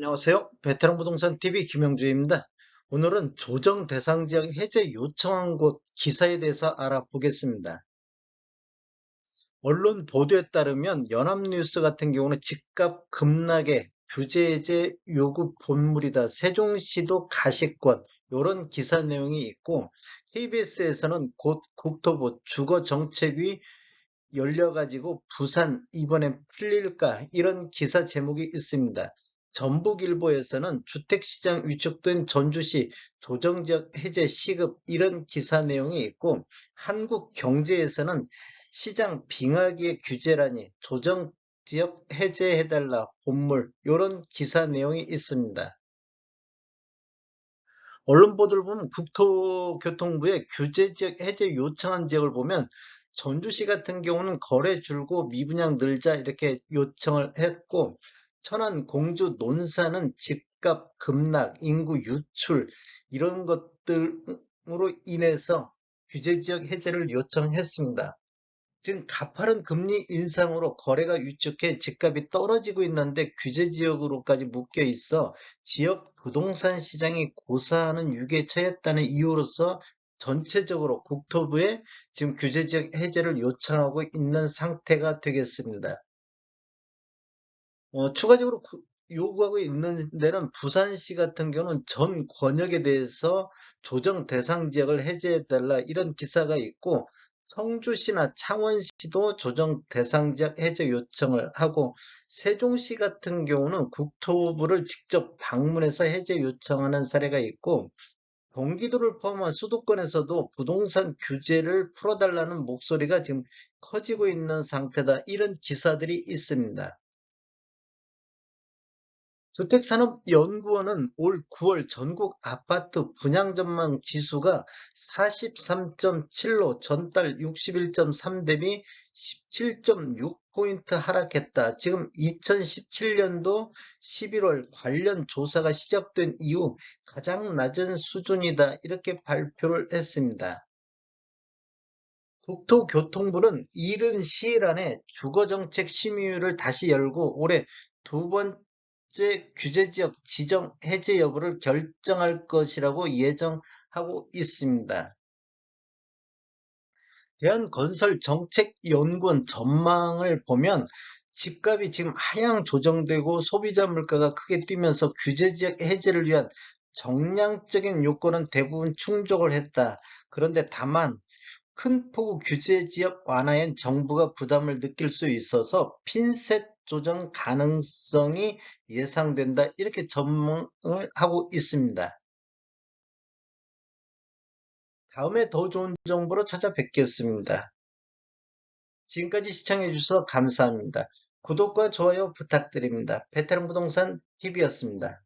안녕하세요. 베테랑 부동산 TV 김영주입니다. 오늘은 조정 대상 지역 해제 요청한 곳 기사에 대해서 알아보겠습니다. 언론 보도에 따르면 연합뉴스 같은 경우는 집값 급락에 규제 해제 요구 본물이다. 세종시도 가시권 이런 기사 내용이 있고 KBS에서는 곧 국토부 주거정책위 열려가지고 부산 이번엔 풀릴까 이런 기사 제목이 있습니다. 전북일보에서는 주택시장 위축된 전주시 조정지역 해제 시급 이런 기사 내용이 있고 한국경제에서는 시장 빙하기의 규제라니 조정지역 해제해달라 본물 이런 기사 내용이 있습니다. 언론 보도를 보면 국토교통부의 규제지역 해제 요청한 지역을 보면 전주시 같은 경우는 거래 줄고 미분양 늘자 이렇게 요청을 했고 천안, 공주, 논산은 집값 급락, 인구 유출 이런 것들로 인해서 규제지역 해제를 요청했습니다. 지금 가파른 금리 인상으로 거래가 위축해 집값이 떨어지고 있는데 규제 지역으로까지 묶여 있어 지역 부동산 시장이 고사하는 위기에 처했다는 이유로서 전체적으로 국토부에 지금 규제 지역 해제를 요청하고 있는 상태가 되겠습니다. 추가적으로 요구하고 있는 데는 부산시 같은 경우는 전 권역에 대해서 조정 대상 지역을 해제해달라 이런 기사가 있고 성주시나 창원시도 조정 대상 지역 해제 요청을 하고 세종시 같은 경우는 국토부를 직접 방문해서 해제 요청하는 사례가 있고 경기도를 포함한 수도권에서도 부동산 규제를 풀어달라는 목소리가 지금 커지고 있는 상태다. 이런 기사들이 있습니다. 주택산업연구원은 올 9월 전국 아파트 분양 전망 지수가 43.7로 전달 61.3 대비 17.6포인트 하락했다. 지금 2017년도 11월 관련 조사가 시작된 이후 가장 낮은 수준이다. 이렇게 발표를 했습니다. 국토교통부는 이른 시일 안에 주거정책 심의위를 다시 열고 올해 두 번째 규제지역 지정 해제 여부를 결정할 것이라고 예정하고 있습니다. 대한건설정책연구원 전망을 보면 집값이 지금 하향 조정되고 소비자 물가가 크게 뛰면서 규제지역 해제를 위한 정량적인 요건은 대부분 충족을 했다. 그런데 다만 큰 폭우 규제 지역 완화엔 정부가 부담을 느낄 수 있어서 핀셋 조정 가능성이 예상된다. 이렇게 전망을 하고 있습니다. 다음에 더 좋은 정보로 찾아뵙겠습니다. 지금까지 시청해 주셔서 감사합니다. 구독과 좋아요 부탁드립니다. 베테랑 부동산 TV였습니다.